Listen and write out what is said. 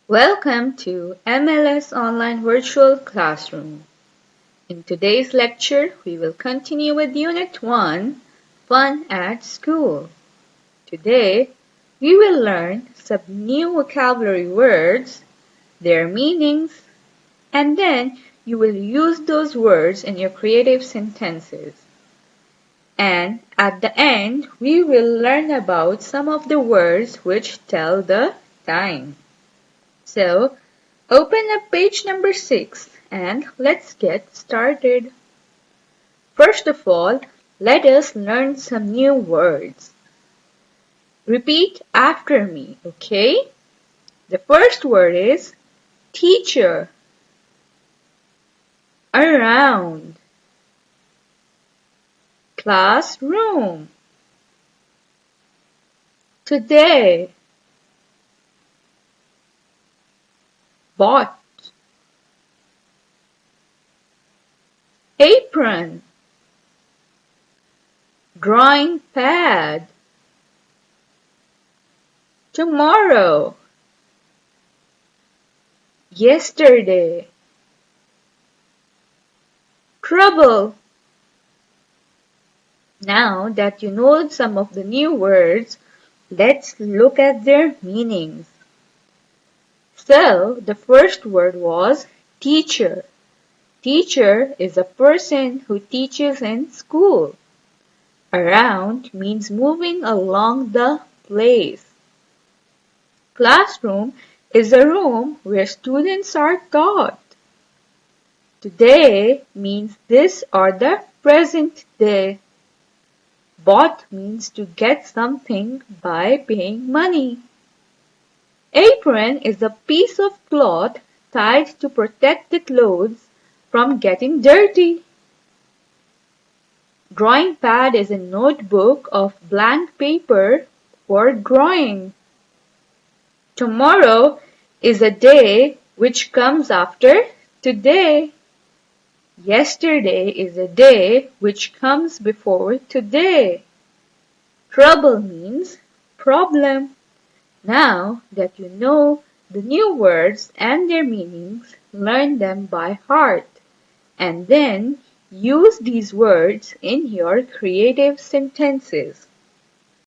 Welcome to MLS Online Virtual Classroom. In today's lecture, we will continue with Unit 1, Fun at School. Today, we will learn some new vocabulary words, their meanings, and then you will use those words in your creative sentences. And at the end, we will learn about some of the words which tell the time. So, open up page number 6 and let's get started. First of all, let us learn some new words. Repeat after me, okay? The first word is teacher, around, classroom, today, bought, apron, drawing pad, tomorrow, yesterday, trouble. Now that you know some of the new words, let's look at their meanings. So, the first word was teacher. Teacher is a person who teaches in school. Around means moving along the place. Classroom is a room where students are taught. Today means this or the present day. Bought means to get something by paying money. Apron is a piece of cloth tied to protect the clothes from getting dirty. Drawing pad is a notebook of blank paper for drawing. Tomorrow is a day which comes after today. Yesterday is a day which comes before today. Trouble means problem. Now that you know the new words and their meanings, learn them by heart and then use these words in your creative sentences.